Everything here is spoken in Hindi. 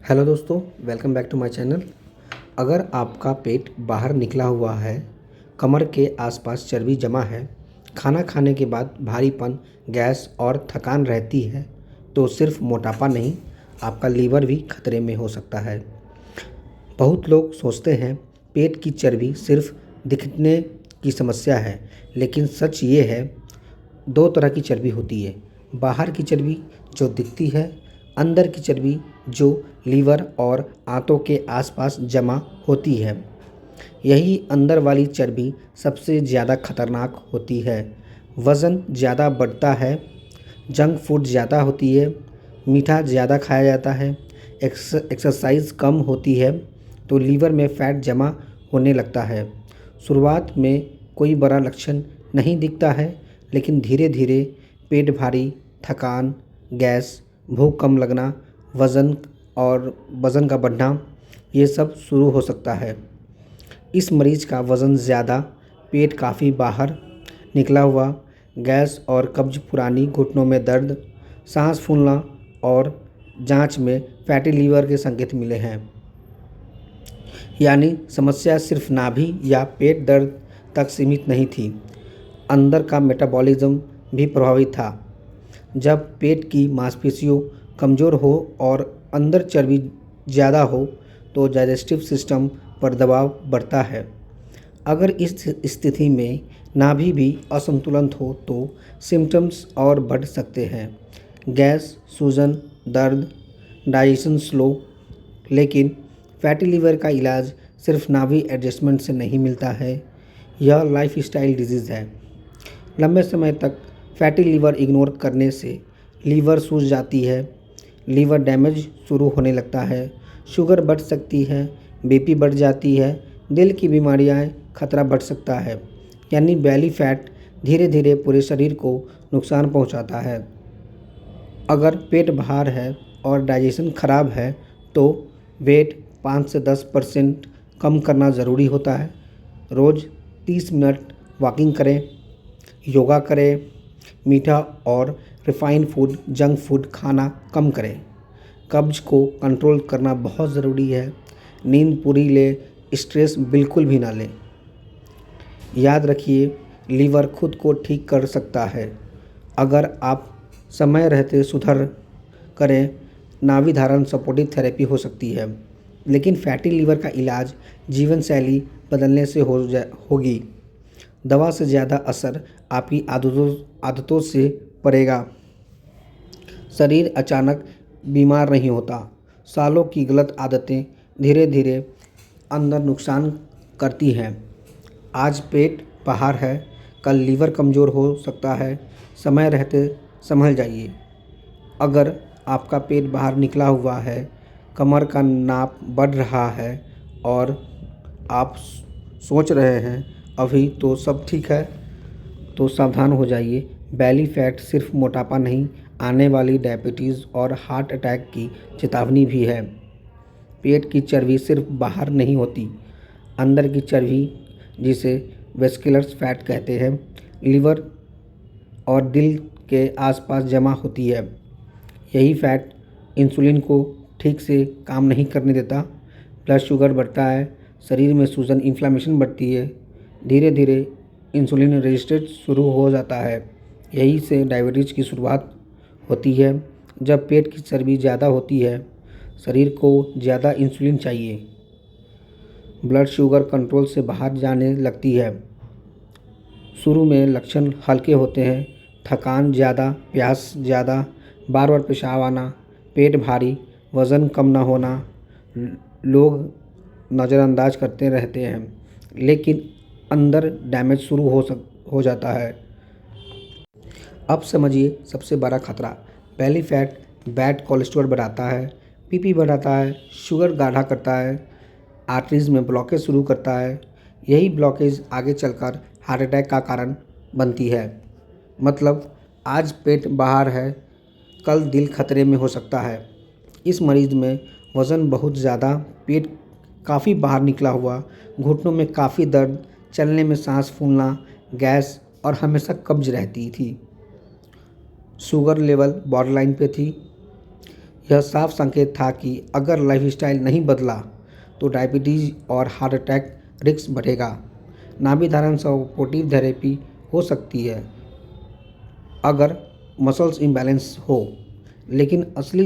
हेलो दोस्तों, welcome back to my channel. अगर आपका पेट बाहर निकला हुआ है, कमर के आसपास चर्बी जमा है, खाना खाने के बाद भारीपन, गैस और थकान रहती है, तो सिर्फ मोटापा नहीं, आपका लीवर भी खतरे में हो सकता है। बहुत लोग सोचते हैं पेट की चर्बी सिर्फ दिखने की समस्या है, लेकिन सच ये है, दो तरह की चर्बी होती है। बाहर की चर्बी जो दिखती है, अंदर की चर्बी जो लीवर और आंतों के आसपास जमा होती है। यही अंदर वाली चर्बी सबसे ज़्यादा खतरनाक होती है। वज़न ज़्यादा बढ़ता है, जंक फूड ज़्यादा होती है, मीठा ज़्यादा खाया जाता है, एक्सरसाइज कम होती है, तो लीवर में फ़ैट जमा होने लगता है। शुरुआत में कोई बड़ा लक्षण नहीं दिखता है, लेकिन धीरे धीरे पेट भारी, थकान, गैस, भूख कम लगना, वज़न का बढ़ना, ये सब शुरू हो सकता है। इस मरीज का वज़न ज़्यादा, पेट काफ़ी बाहर निकला हुआ, गैस और कब्ज, पुरानी घुटनों में दर्द, सांस फूलना और जांच में फैटी लीवर के संकेत मिले हैं। यानी समस्या सिर्फ नाभि या पेट दर्द तक सीमित नहीं थी, अंदर का मेटाबॉलिज्म भी प्रभावित था। जब पेट की मांसपेशियों कमज़ोर हो और अंदर चर्बी ज़्यादा हो, तो डाइजेस्टिव सिस्टम पर दबाव बढ़ता है। अगर इस स्थिति में नाभि भी असंतुलित हो तो सिम्टम्स और बढ़ सकते हैं, गैस, सूजन, दर्द, डाइजेशन स्लो। लेकिन फैटी लीवर का इलाज सिर्फ नाभि एडजस्टमेंट से नहीं मिलता है, यह लाइफस्टाइल डिजीज़ है। लंबे समय तक फैटी लीवर इग्नोर करने से लीवर सूज जाती है, लीवर डैमेज शुरू होने लगता है, शुगर बढ़ सकती है, बीपी बढ़ जाती है, दिल की बीमारियां खतरा बढ़ सकता है। यानी बैली फैट धीरे धीरे पूरे शरीर को नुकसान पहुंचाता है। अगर पेट बाहर है और डाइजेशन खराब है, तो वेट 5 से 10% कम करना ज़रूरी होता है। रोज़ 30 मिनट वॉकिंग करें, योगा करें, मीठा और रिफाइंड फूड, जंक फूड खाना कम करें। कब्ज को कंट्रोल करना बहुत ज़रूरी है। नींद पूरी ले, स्ट्रेस बिल्कुल भी ना लें। याद रखिए, लीवर खुद को ठीक कर सकता है अगर आप समय रहते सुधार करें। नाभि धारण सपोर्टिव थेरेपी हो सकती है, लेकिन फैटी लीवर का इलाज जीवन शैली बदलने से होगी। दवा से ज़्यादा असर आपकी आदतों से पड़ेगा। शरीर अचानक बीमार नहीं होता, सालों की गलत आदतें धीरे धीरे अंदर नुकसान करती हैं। आज पेट बाहर है, कल लीवर कमज़ोर हो सकता है। समय रहते संभल जाइए। अगर आपका पेट बाहर निकला हुआ है, कमर का नाप बढ़ रहा है और आप सोच रहे हैं अभी तो सब ठीक है, तो सावधान हो जाइए। बैली फैट सिर्फ मोटापा नहीं, आने वाली डायबिटीज़ और हार्ट अटैक की चेतावनी भी है। पेट की चर्बी सिर्फ बाहर नहीं होती, अंदर की चर्बी, जिसे वेस्कुलर फैट कहते हैं, लीवर और दिल के आसपास जमा होती है। यही फैट इंसुलिन को ठीक से काम नहीं करने देता, ब्लड शुगर बढ़ता है, शरीर में सूजन, इन्फ्लामेशन बढ़ती है, धीरे धीरे इंसुलिन रेजिस्टेंस शुरू हो जाता है। यही से डायबिटीज़ की शुरुआत होती है। जब पेट की चर्बी ज़्यादा होती है, शरीर को ज़्यादा इंसुलिन चाहिए, ब्लड शुगर कंट्रोल से बाहर जाने लगती है। शुरू में लक्षण हल्के होते हैं, थकान ज़्यादा, प्यास ज़्यादा, बार बार पेशाब आना, पेट भारी, वज़न कम ना होना, लोग नज़रअंदाज करते रहते हैं, लेकिन अंदर डैमेज शुरू हो जाता है। अब समझिए सबसे बड़ा खतरा। बैली फैट बैड कोलेस्ट्रॉल बढ़ाता है, बीपी बढ़ाता है, शुगर गाढ़ा करता है, आर्टरीज में ब्लॉकेज शुरू करता है। यही ब्लॉकेज आगे चलकर हार्ट अटैक का कारण बनती है। मतलब आज पेट बाहर है, कल दिल खतरे में हो सकता है। इस मरीज़ में वज़न बहुत ज़्यादा, पेट काफ़ी बाहर निकला हुआ, घुटनों में काफ़ी दर्द, चलने में सांस फूलना, गैस और हमेशा कब्ज रहती थी। शुगर लेवल बॉर्डरलाइन पे थी। यह साफ संकेत था कि अगर लाइफस्टाइल नहीं बदला तो डायबिटीज़ और हार्ट अटैक रिस्क बढ़ेगा। नाभि धारण सपोर्टिव थेरेपी हो सकती है अगर मसल्स इम्बैलेंस हो, लेकिन असली